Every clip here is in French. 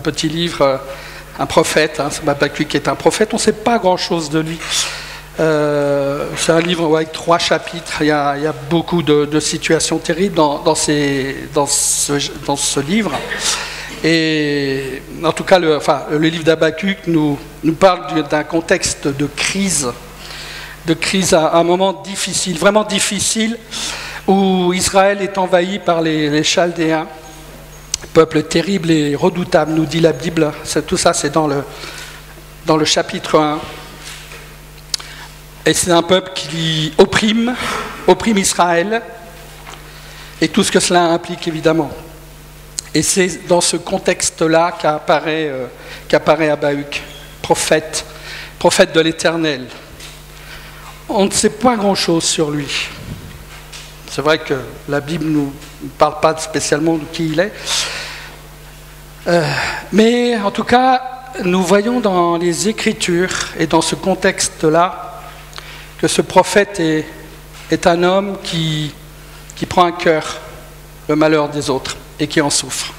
petit livre, un prophète, Habakkuk qui est un prophète, on ne sait pas grand-chose de lui. C'est un livre avec 3 chapitres, il y a beaucoup de situations terribles dans ce livre. Et en tout cas, le livre d'Habakkuk nous parle d'un contexte de crise à un moment difficile, vraiment difficile, où Israël est envahi par les Chaldéens, peuple terrible et redoutable, nous dit la Bible. Tout ça, c'est dans le chapitre 1. Et c'est un peuple qui opprime Israël, et tout ce que cela implique, évidemment. Et c'est dans ce contexte-là qu'apparaît Habakkuk, prophète de l'Éternel. On ne sait pas grand-chose sur lui. C'est vrai que la Bible ne nous parle pas spécialement de qui il est. Mais en tout cas, nous voyons dans les Écritures et dans ce contexte-là que ce prophète est un homme qui prend à cœur le malheur des autres et qui en souffre.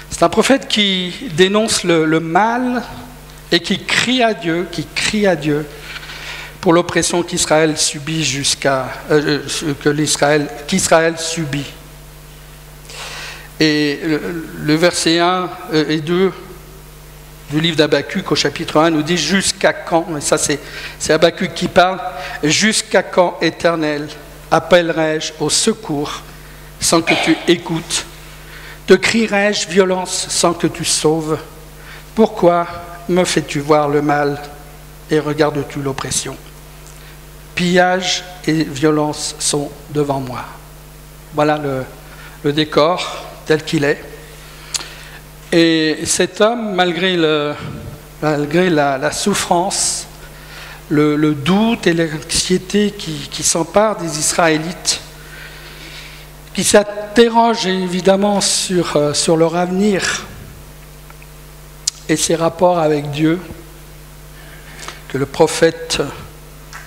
C'est un prophète qui dénonce le mal et qui crie à Dieu pour l'oppression qu'Israël subit qu'Israël subit. Et le verset 1 et 2 du livre d'Habakkuk au chapitre 1 nous dit « Jusqu'à quand ?» Et ça c'est Habakkuk qui parle. « Jusqu'à quand, Éternel, appellerai-je au secours sans que tu écoutes? Te crierai-je violence sans que tu sauves? Pourquoi me fais-tu voir le mal et regardes-tu l'oppression? Pillage et violence sont devant moi. » Voilà le décor tel qu'il est. Et cet homme, malgré la souffrance, le doute et l'anxiété qui s'emparent des Israélites, qui s'interrogent évidemment sur leur avenir et ses rapports avec Dieu, que le prophète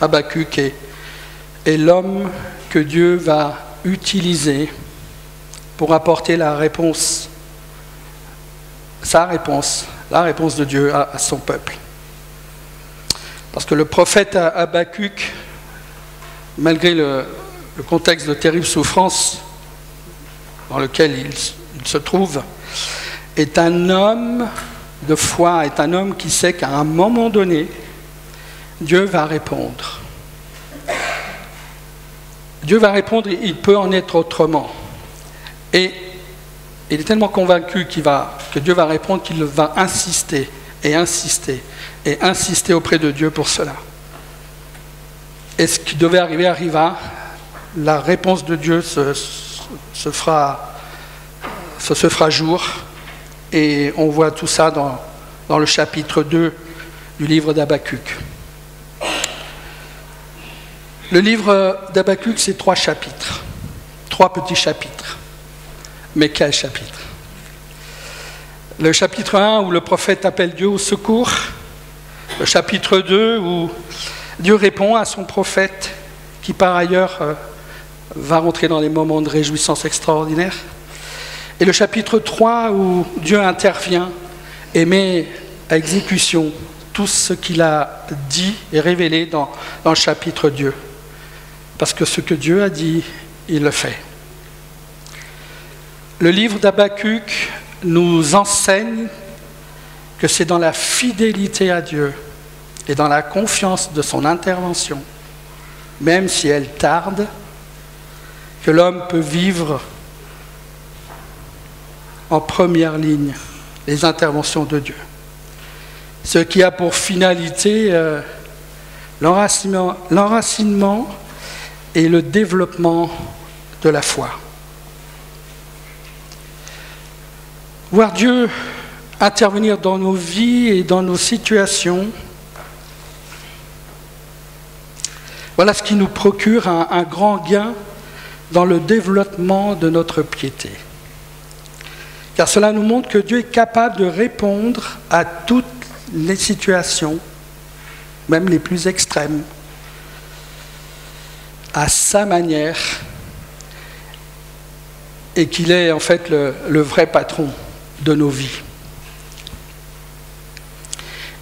Habakkuk est l'homme que Dieu va utiliser pour apporter la réponse de Dieu à son peuple. Parce que le prophète Habakkuk, malgré le contexte de terrible souffrance dans lequel il se trouve, est un homme de foi, est un homme qui sait qu'à un moment donné, Dieu va répondre. Dieu va répondre, il peut en être autrement. Et il est tellement convaincu que Dieu va répondre qu'il va insister auprès de Dieu pour cela. Et ce qui devait arriver arriva. La réponse de Dieu se fera jour. Et on voit tout ça dans le chapitre 2 du livre d'Habakkuk. Le livre d'Habakkuk, c'est 3 chapitres. 3 petits chapitres. Mais quel chapitre? Le chapitre 1 où le prophète appelle Dieu au secours. Le chapitre 2 où Dieu répond à son prophète qui par ailleurs va rentrer dans des moments de réjouissance extraordinaires. Et le chapitre 3 où Dieu intervient et met à exécution tout ce qu'il a dit et révélé dans le chapitre 2. Parce que ce que Dieu a dit, il le fait. Le livre d'Habakkuk nous enseigne que c'est dans la fidélité à Dieu et dans la confiance de son intervention, même si elle tarde, que l'homme peut vivre en première ligne les interventions de Dieu. Ce qui a pour finalité l'enracinement et le développement de la foi. Voir Dieu intervenir dans nos vies et dans nos situations, voilà ce qui nous procure un grand gain dans le développement de notre piété. Car cela nous montre que Dieu est capable de répondre à toutes les situations, même les plus extrêmes, à sa manière et qu'il est en fait le vrai patron de nos vies.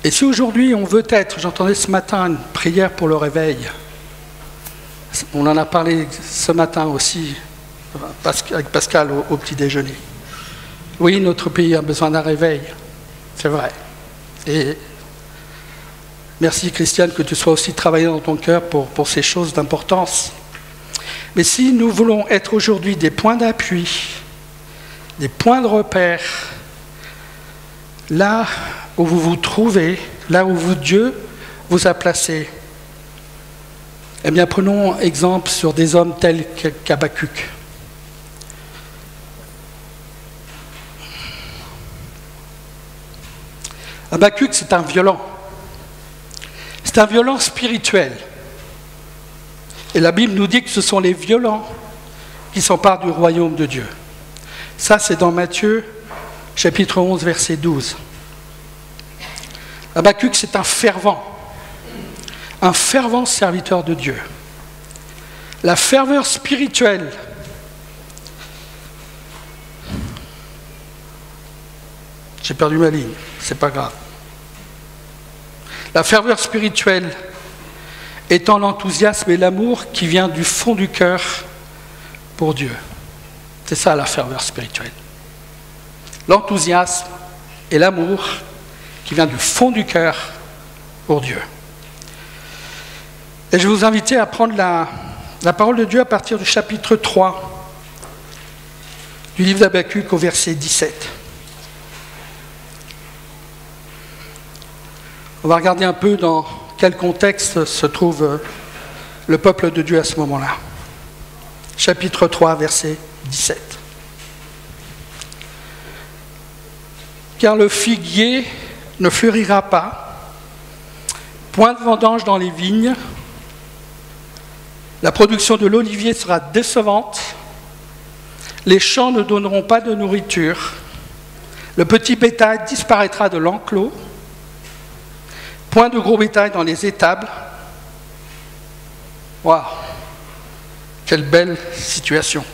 Et si aujourd'hui on veut être, j'entendais ce matin une prière pour le réveil, on en a parlé ce matin aussi avec Pascal au petit déjeuner. Oui, notre pays a besoin d'un réveil, c'est vrai. Et merci Christiane que tu sois aussi travaillée dans ton cœur pour ces choses d'importance. Mais si nous voulons être aujourd'hui des points d'appui, des points de repère, là où vous vous trouvez, là où Dieu vous a placé, eh bien prenons exemple sur des hommes tels qu'Habacuc. Habacuc, c'est un violent. C'est un violent spirituel. Et la Bible nous dit que ce sont les violents qui s'emparent du royaume de Dieu. Ça, c'est dans Matthieu, chapitre 11, verset 12. Habacuc, c'est un fervent serviteur de Dieu. La ferveur spirituelle, j'ai perdu ma ligne, c'est pas grave. La ferveur spirituelle étant l'enthousiasme et l'amour qui vient du fond du cœur pour Dieu. C'est ça la ferveur spirituelle. L'enthousiasme et l'amour qui vient du fond du cœur pour Dieu. Et je vais vous inviter à prendre la parole de Dieu à partir du chapitre 3 du livre d'Habacuc au verset 17. On va regarder un peu dans quel contexte se trouve le peuple de Dieu à ce moment-là. Chapitre 3, verset 17. Car le figuier ne fleurira pas, point de vendange dans les vignes, la production de l'olivier sera décevante, les champs ne donneront pas de nourriture, le petit bétail disparaîtra de l'enclos, point de gros bétail dans les étables. Waouh! Quelle belle situation!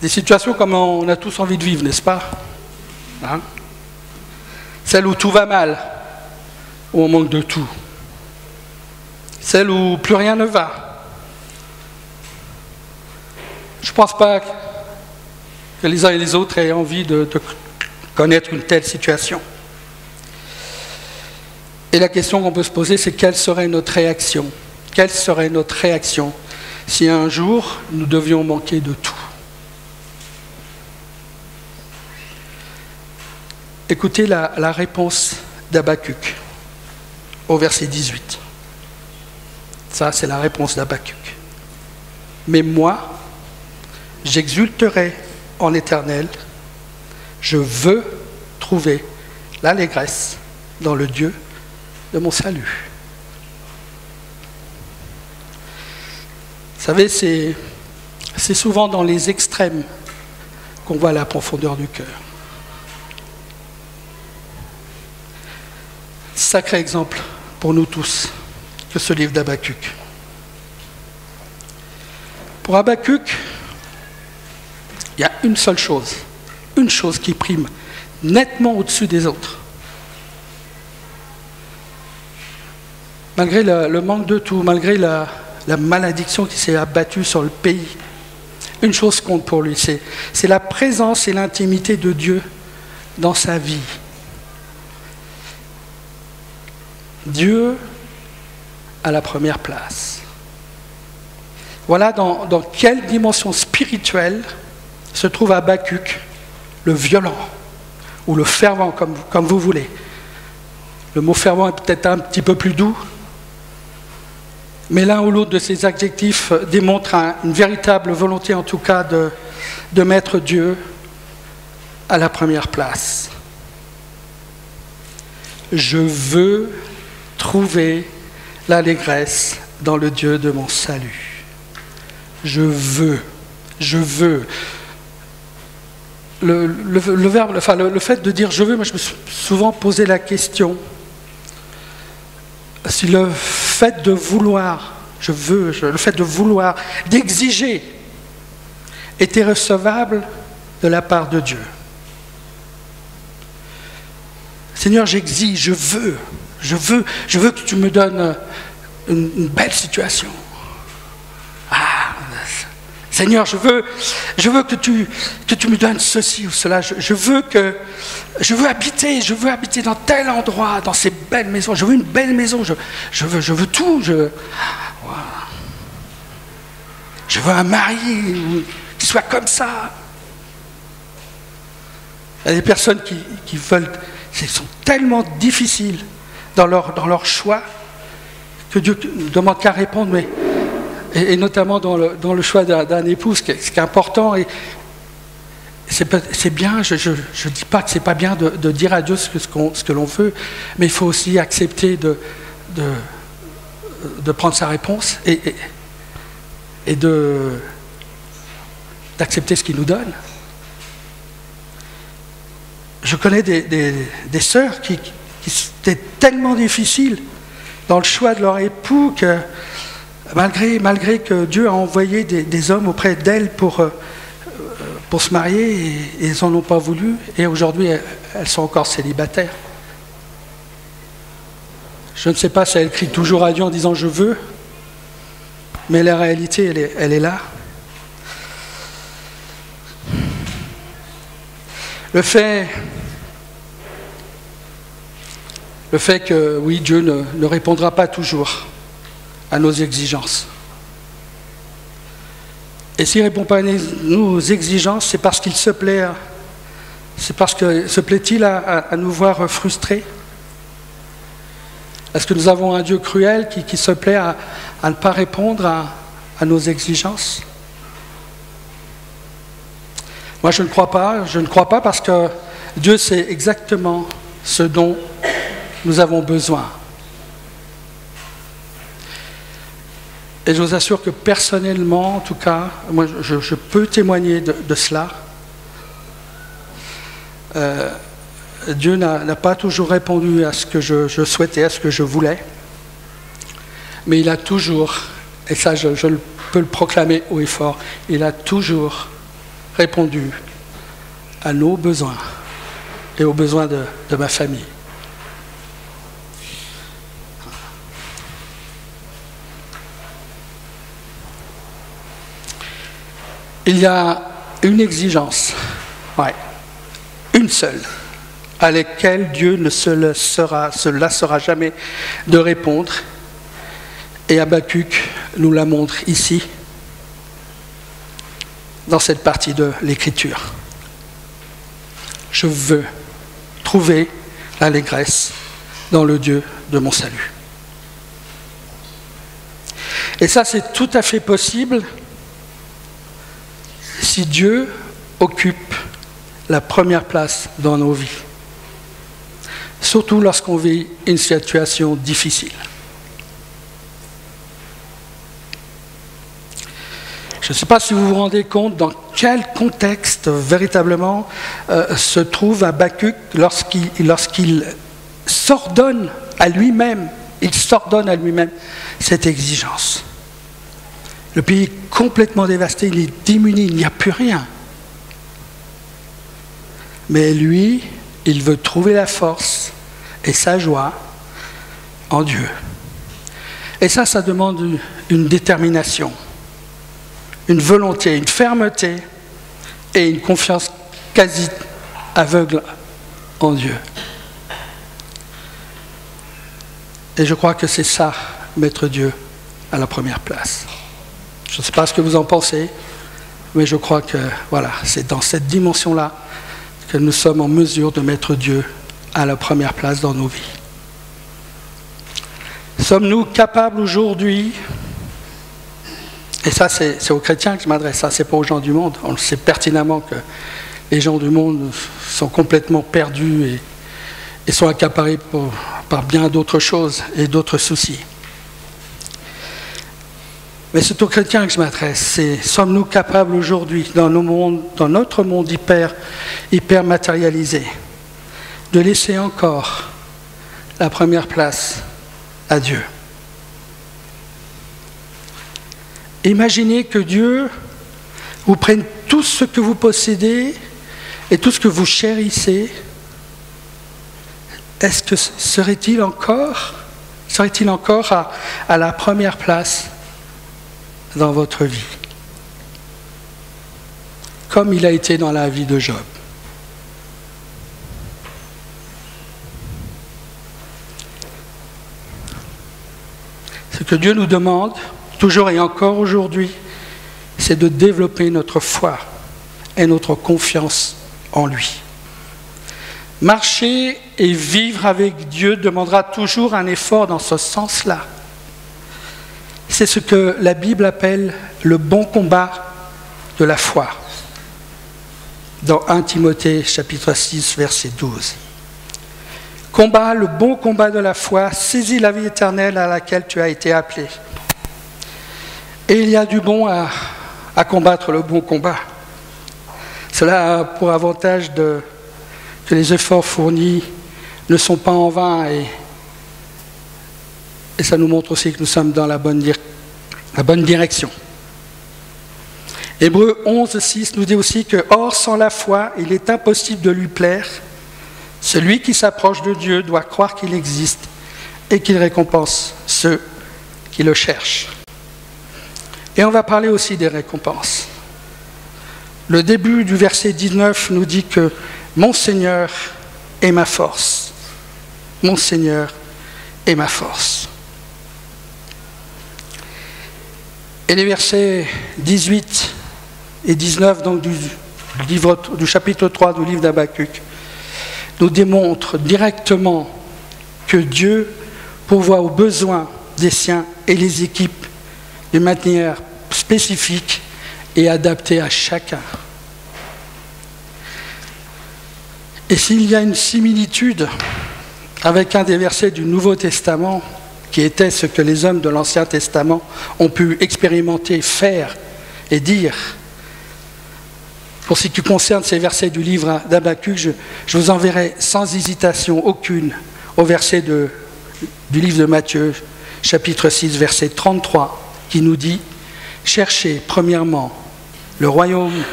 Des situations comme on a tous envie de vivre, n'est-ce pas? Hein? Celle où tout va mal, où on manque de tout. Celle où plus rien ne va. Je ne pense pas que les uns et les autres aient envie de connaître une telle situation. Et la question qu'on peut se poser, c'est quelle serait notre réaction? Quelle serait notre réaction si un jour nous devions manquer de tout? Écoutez la réponse d'Habacuc au verset 18. Ça, c'est la réponse d'Habacuc. Mais moi, j'exulterai en l'Éternel, je veux trouver l'allégresse dans le Dieu de mon salut. Vous savez, c'est souvent dans les extrêmes qu'on voit la profondeur du cœur. Sacré exemple pour nous tous que ce livre d'Habacuc. Pour Habacuc, il y a une seule chose qui prime nettement au-dessus des autres. Malgré le manque de tout, malgré la malédiction qui s'est abattue sur le pays, une chose compte pour lui, c'est la présence et l'intimité de Dieu dans sa vie. Dieu à la première place. Voilà dans quelle dimension spirituelle se trouve Habacuc, le violent, ou le fervent, comme vous voulez. Le mot fervent est peut-être un petit peu plus doux, mais l'un ou l'autre de ces adjectifs démontre une véritable volonté, en tout cas, de mettre Dieu à la première place. Je veux trouver l'allégresse dans le Dieu de mon salut. Je veux. Le verbe, enfin le fait de dire je veux, moi je me suis souvent posé la question si le fait de vouloir le fait de vouloir, d'exiger, était recevable de la part de Dieu. Seigneur, j'exige, je veux que tu me donnes une belle situation. Ah, Seigneur, je veux que tu me donnes ceci ou cela. Je veux habiter dans tel endroit, dans ces belles maisons. Je veux une belle maison. Je veux tout. Voilà. Je veux un mari qui soit comme ça. Il y a des personnes qui veulent, ils sont tellement difficiles dans leur choix que Dieu ne demande qu'à répondre, mais et notamment dans le choix d'un époux, ce qui est important. Et c'est bien, je ne dis pas que ce n'est pas bien de dire à Dieu ce que l'on veut, mais il faut aussi accepter de prendre sa réponse et d'accepter ce qu'il nous donne. Je connais des sœurs qui étaient tellement difficiles dans le choix de leur époux que malgré que Dieu a envoyé des hommes auprès d'elles pour se marier, et ils n'en ont pas voulu, et aujourd'hui elles sont encore célibataires. Je ne sais pas si elles crient toujours à Dieu en disant « je veux », mais la réalité elle est là. Le fait que, oui, Dieu ne répondra pas toujours à nos exigences. Et s'il ne répond pas à nos exigences, c'est parce qu'il se plaît, se plaît-il à nous voir frustrés? Est-ce que nous avons un Dieu cruel qui se plaît à ne pas répondre à nos exigences? Moi, je ne crois pas. Je ne crois pas parce que Dieu sait exactement ce dont nous avons besoin. Et je vous assure que personnellement, en tout cas, moi, je peux témoigner de cela. Dieu n'a pas toujours répondu à ce que je souhaitais, à ce que je voulais. Mais il a toujours, et ça je peux le proclamer haut et fort, il a toujours répondu à nos besoins et aux besoins de ma famille. Il y a une exigence, une seule, à laquelle Dieu ne se lassera jamais de répondre. Et Habakkuk nous la montre ici, dans cette partie de l'Écriture. Je veux trouver l'allégresse dans le Dieu de mon salut. Et ça, c'est tout à fait possible si Dieu occupe la première place dans nos vies, surtout lorsqu'on vit une situation difficile. Je ne sais pas si vous vous rendez compte dans quel contexte véritablement se trouve Habakkuk lorsqu'il s'ordonne à lui-même, cette exigence. Le pays est complètement dévasté, il est démuni, il n'y a plus rien. Mais lui, il veut trouver la force et sa joie en Dieu. Et ça demande une détermination, une volonté, une fermeté et une confiance quasi aveugle en Dieu. Et je crois que c'est ça, mettre Dieu à la première place. Je ne sais pas ce que vous en pensez, mais je crois que voilà, c'est dans cette dimension-là que nous sommes en mesure de mettre Dieu à la première place dans nos vies. Sommes-nous capables aujourd'hui, et ça c'est aux chrétiens que je m'adresse, ça c'est pas aux gens du monde, on le sait pertinemment que les gens du monde sont complètement perdus et sont accaparés par bien d'autres choses et d'autres soucis. Mais c'est aux chrétiens que je m'adresse, c'est sommes-nous capables aujourd'hui, dans notre monde hyper matérialisé, de laisser encore la première place à Dieu. Imaginez que Dieu vous prenne tout ce que vous possédez et tout ce que vous chérissez. Est-ce que serait-il encore à la première place dans votre vie, comme il a été dans la vie de Job? Ce que Dieu nous demande, toujours et encore aujourd'hui, c'est de développer notre foi et notre confiance en lui. Marcher et vivre avec Dieu demandera toujours un effort dans ce sens-là. C'est ce que la Bible appelle le bon combat de la foi. Dans 1 Timothée chapitre 6, verset 12. Combat le bon combat de la foi, saisis la vie éternelle à laquelle tu as été appelé. Et il y a du bon à combattre le bon combat. Cela a pour avantage que les efforts fournis ne sont pas en vain et ça nous montre aussi que nous sommes dans la bonne direction. Hébreux 11, 6 nous dit aussi que « Or, sans la foi, il est impossible de lui plaire. Celui qui s'approche de Dieu doit croire qu'il existe et qu'il récompense ceux qui le cherchent. » Et on va parler aussi des récompenses. Le début du verset 19 nous dit que « Mon Seigneur est ma force. Mon Seigneur est ma force. » Et les versets 18 et 19 donc, du chapitre 3 du livre d'Habakkuk nous démontrent directement que Dieu pourvoit aux besoins des siens et les équipes d'une manière spécifique et adaptée à chacun. Et s'il y a une similitude avec un des versets du Nouveau Testament, qui était ce que les hommes de l'Ancien Testament ont pu expérimenter, faire et dire, pour ce qui concerne ces versets du livre d'Habakkuk, je vous enverrai sans hésitation aucune au verset du livre de Matthieu, chapitre 6, verset 33, qui nous dit « Cherchez premièrement le royaume,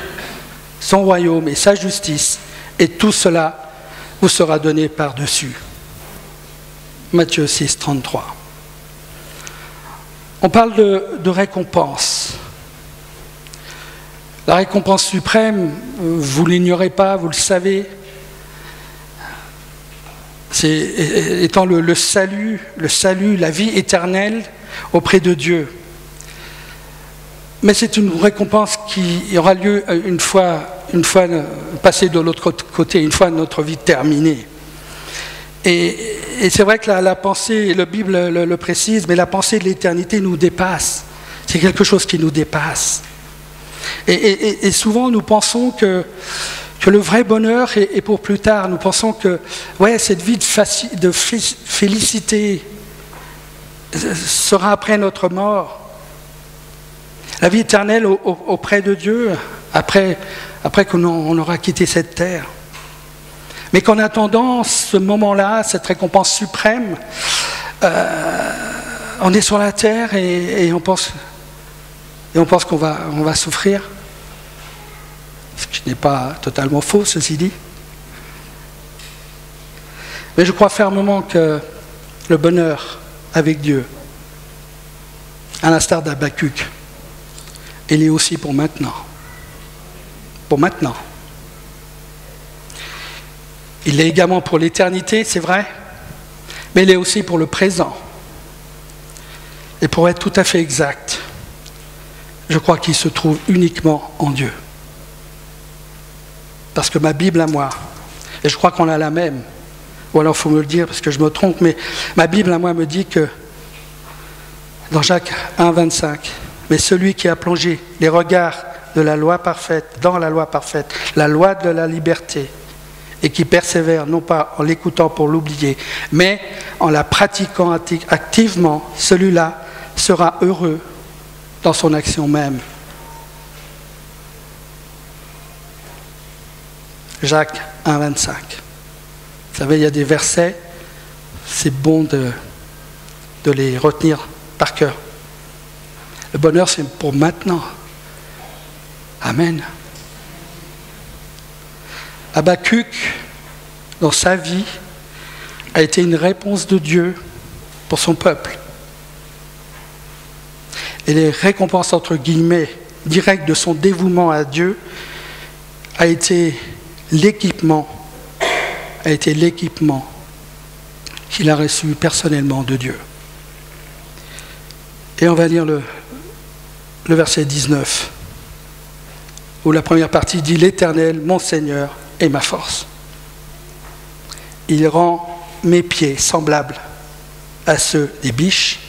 son royaume et sa justice, et tout cela vous sera donné par-dessus. » Matthieu 6, 33. On parle de récompense. La récompense suprême, vous ne l'ignorez pas, vous le savez, c'est étant le salut, la vie éternelle auprès de Dieu. Mais c'est une récompense qui aura lieu une fois passé de l'autre côté, une fois notre vie terminée. Et c'est vrai que la pensée, la Bible le précise, mais la pensée de l'éternité nous dépasse. C'est quelque chose qui nous dépasse. Et souvent, nous pensons que le vrai bonheur est pour plus tard. Nous pensons que cette vie de félicité sera après notre mort. La vie éternelle auprès de Dieu, après qu'on aura quitté cette terre. Mais qu'en attendant ce moment-là, cette récompense suprême, on est sur la terre et on pense qu'on va souffrir. Ce qui n'est pas totalement faux, ceci dit. Mais je crois fermement que le bonheur avec Dieu, à l'instar d'Habakkuk, il est aussi pour maintenant. Pour maintenant. Il est également pour l'éternité, c'est vrai, mais il est aussi pour le présent. Et pour être tout à fait exact, je crois qu'il se trouve uniquement en Dieu. Parce que ma Bible à moi, et je crois qu'on a la même, ou alors il faut me le dire parce que je me trompe, mais ma Bible à moi me dit que, dans Jacques 1, 25, mais celui qui a plongé les regards de la loi parfaite, dans la loi parfaite, la loi de la liberté, et qui persévère non pas en l'écoutant pour l'oublier, mais en la pratiquant activement, celui-là sera heureux dans son action même. Jacques 1, 25. Vous savez, il y a des versets, c'est bon de les retenir par cœur. Le bonheur, c'est pour maintenant. Amen. Habakkuk, dans sa vie, a été une réponse de Dieu pour son peuple. Et les récompenses, entre guillemets, directes de son dévouement à Dieu a été l'équipement qu'il a reçu personnellement de Dieu. Et on va lire le verset 19, où la première partie dit « L'Éternel, mon Seigneur, est ma force. Il rend mes pieds semblables à ceux des biches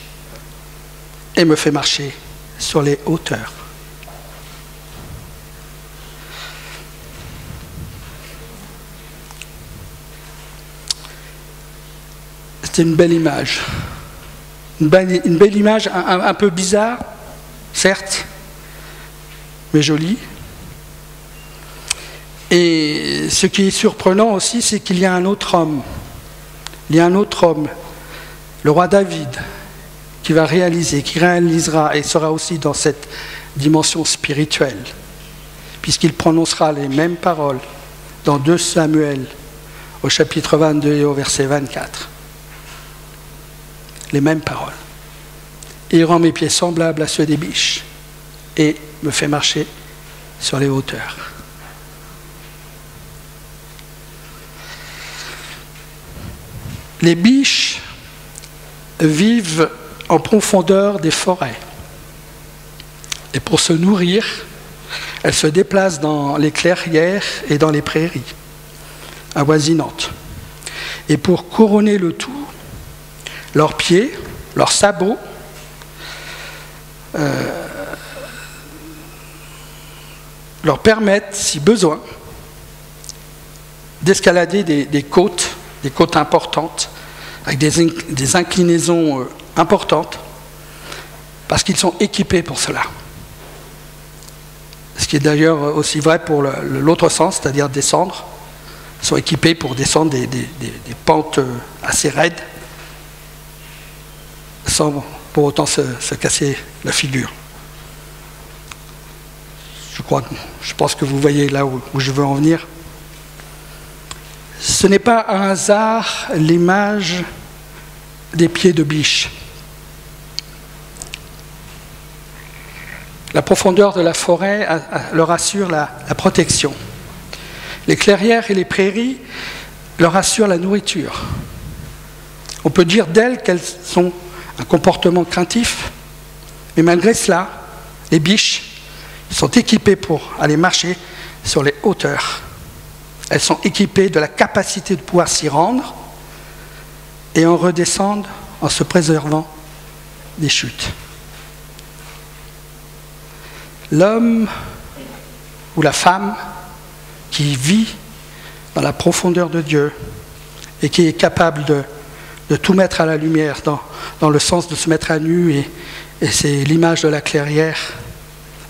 et me fait marcher sur les hauteurs. » C'est une belle image. Une belle image, un peu bizarre, certes, mais jolie. Et ce qui est surprenant aussi, c'est qu'il y a un autre homme. Il y a un autre homme, le roi David, qui réalisera et sera aussi dans cette dimension spirituelle, puisqu'il prononcera les mêmes paroles dans 2 Samuel, au chapitre 22 et au verset 24. Les mêmes paroles. Il rend mes pieds semblables à ceux des biches et me fait marcher sur les hauteurs. Les biches vivent en profondeur des forêts. Et pour se nourrir, elles se déplacent dans les clairières et dans les prairies avoisinantes. Et pour couronner le tout, leurs pieds, leurs sabots, leur permettent, si besoin, d'escalader des côtes importantes, avec des inclinaisons importantes, parce qu'ils sont équipés pour cela. Ce qui est d'ailleurs aussi vrai pour l'autre sens, c'est-à-dire descendre. Ils sont équipés pour descendre des pentes assez raides, sans pour autant se casser la figure. Je pense que vous voyez là où je veux en venir. Ce n'est pas un hasard l'image des pieds de biche. La profondeur de la forêt leur assure la protection. Les clairières et les prairies leur assurent la nourriture. On peut dire d'elles qu'elles ont un comportement craintif, mais malgré cela, les biches sont équipées pour aller marcher sur les hauteurs. Elles sont équipées de la capacité de pouvoir s'y rendre et en redescendre en se préservant des chutes. L'homme ou la femme qui vit dans la profondeur de Dieu et qui est capable de tout mettre à la lumière, dans le sens de se mettre à nu, et c'est l'image de la clairière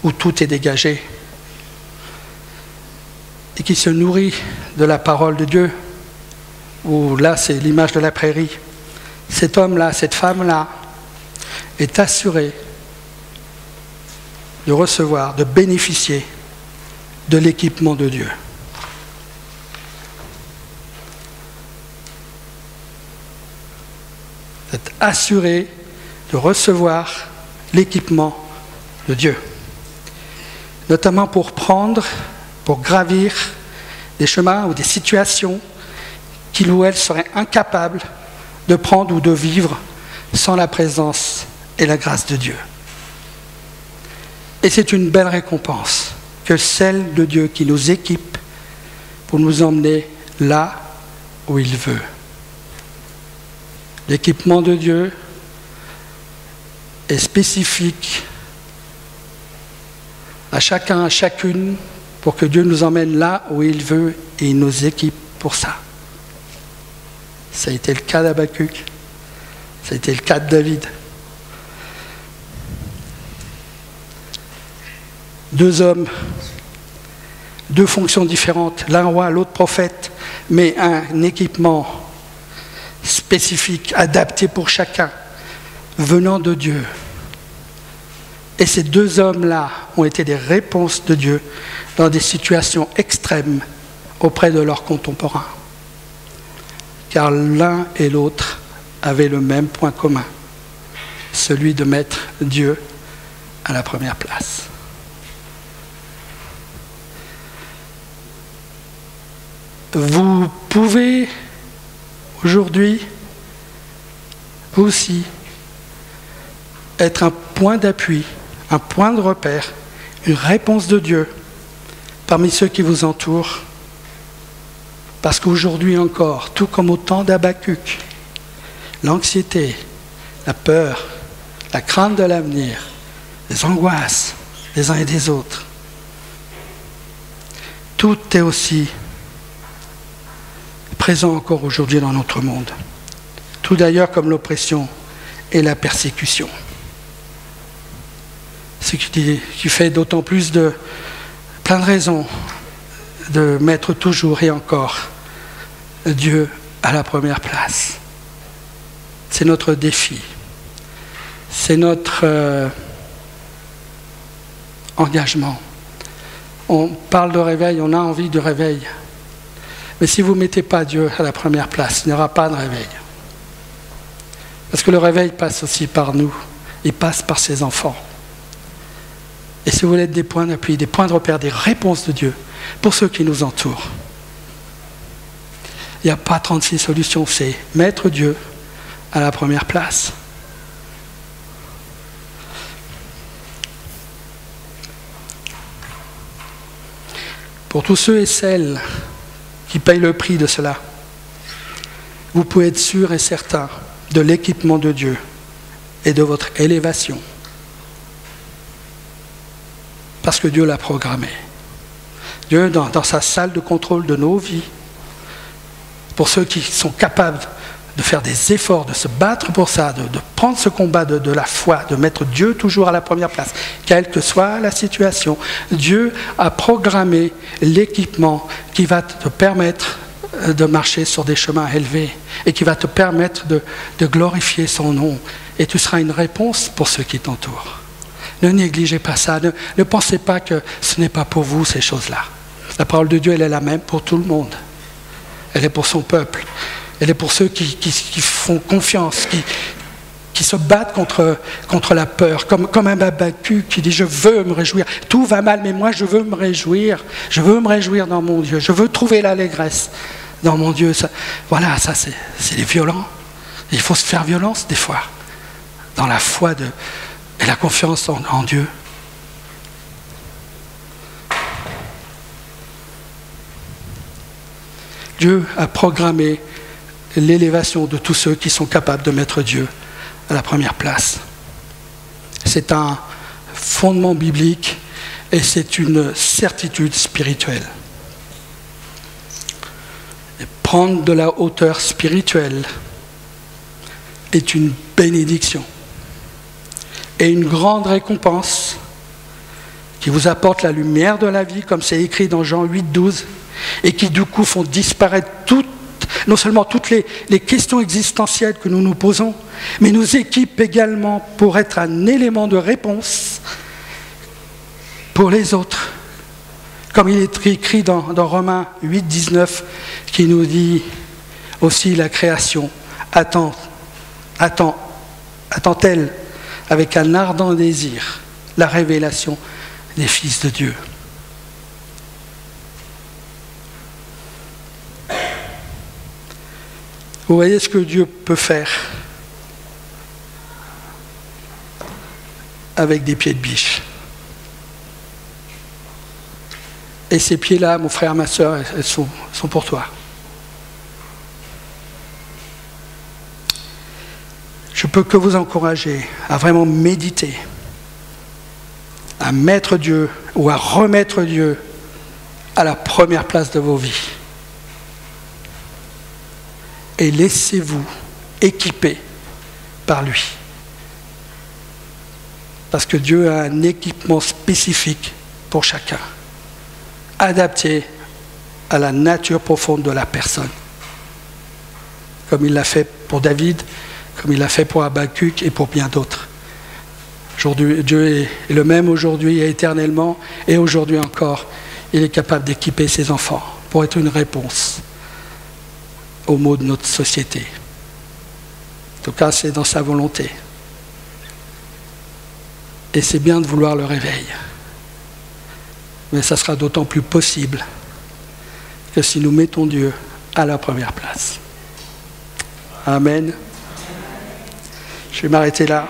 où tout est dégagé, et qui se nourrit de la parole de Dieu, où là c'est l'image de la prairie. Cet homme-là, cette femme-là est assuré de recevoir, de bénéficier de l'équipement de Dieu. D'être assuré de recevoir l'équipement de Dieu, notamment pour gravir des chemins ou des situations qu'il ou elle serait incapable de prendre ou de vivre sans la présence et la grâce de Dieu. Et c'est une belle récompense que celle de Dieu qui nous équipe pour nous emmener là où il veut. L'équipement de Dieu est spécifique à chacun, à chacune, pour que Dieu nous emmène là où il veut et il nous équipe pour ça. Ça a été le cas d'Habakkuk, ça a été le cas de David. 2 hommes, 2 fonctions différentes, l'un roi, l'autre prophète, mais un équipement spécifique, adapté pour chacun, venant de Dieu. Et ces deux hommes-là ont été des réponses de Dieu dans des situations extrêmes auprès de leurs contemporains. Car l'un et l'autre avaient le même point commun, celui de mettre Dieu à la première place. Vous pouvez aujourd'hui, vous aussi, être un point d'appui, un point de repère, une réponse de Dieu parmi ceux qui vous entourent. Parce qu'aujourd'hui encore, tout comme au temps d'Habacuc, l'anxiété, la peur, la crainte de l'avenir, les angoisses des uns et des autres, tout est aussi présent encore aujourd'hui dans notre monde. Tout d'ailleurs comme l'oppression et la persécution. Ce qui fait d'autant plus de plein de raisons de mettre toujours et encore Dieu à la première place. C'est notre défi. C'est notre engagement. On parle de réveil, on a envie de réveil. Mais si vous ne mettez pas Dieu à la première place, il n'y aura pas de réveil. Parce que le réveil passe aussi par nous. Il passe par ses enfants. Et si vous voulez être des points d'appui, des points de repère, des réponses de Dieu pour ceux qui nous entourent, il n'y a pas 36 solutions, c'est mettre Dieu à la première place. Pour tous ceux et celles qui payent le prix de cela, vous pouvez être sûr et certain de l'équipement de Dieu et de votre élévation. Parce que Dieu l'a programmé. Dieu, dans sa salle de contrôle de nos vies, pour ceux qui sont capables de faire des efforts, de se battre pour ça, de prendre ce combat de la foi, de mettre Dieu toujours à la première place, quelle que soit la situation, Dieu a programmé l'équipement qui va te permettre de marcher sur des chemins élevés et qui va te permettre de glorifier son nom. Et tu seras une réponse pour ceux qui t'entourent. Ne négligez pas ça, ne pensez pas que ce n'est pas pour vous ces choses-là. La parole de Dieu, elle est la même pour tout le monde. Elle est pour son peuple. Elle est pour ceux qui font confiance, qui se battent contre la peur, comme un Habacuc qui dit « Je veux me réjouir, tout va mal, mais moi je veux me réjouir dans mon Dieu, je veux trouver l'allégresse dans mon Dieu. » Voilà, ça c'est les violents. Il faut se faire violence des fois, dans la foi et la confiance en Dieu. Dieu a programmé l'élévation de tous ceux qui sont capables de mettre Dieu à la première place. C'est un fondement biblique et c'est une certitude spirituelle. Et prendre de la hauteur spirituelle est une bénédiction et une grande récompense qui vous apporte la lumière de la vie, comme c'est écrit dans Jean 8, 12, et qui du coup font disparaître non seulement toutes les questions existentielles que nous nous posons, mais nous équipent également pour être un élément de réponse pour les autres. Comme il est écrit dans Romains 8, 19, qui nous dit aussi la création attend-elle avec un ardent désir la révélation des fils de Dieu. Vous voyez ce que Dieu peut faire avec des pieds de biche. Et ces pieds-là, mon frère, ma soeur, elles sont pour toi. Je peux que vous encourager à vraiment méditer, à mettre Dieu ou à remettre Dieu à la première place de vos vies. Et laissez-vous équiper par lui. Parce que Dieu a un équipement spécifique pour chacun, adapté à la nature profonde de la personne. Comme il l'a fait pour David, comme il l'a fait pour Habacuc et pour bien d'autres. Je Aujourd'hui, Dieu est le même aujourd'hui et éternellement, et aujourd'hui encore, il est capable d'équiper ses enfants pour être une réponse aux maux de notre société. En tout cas, c'est dans sa volonté. Et c'est bien de vouloir le réveil. Mais ça sera d'autant plus possible que si nous mettons Dieu à la première place. Amen. Je vais m'arrêter là.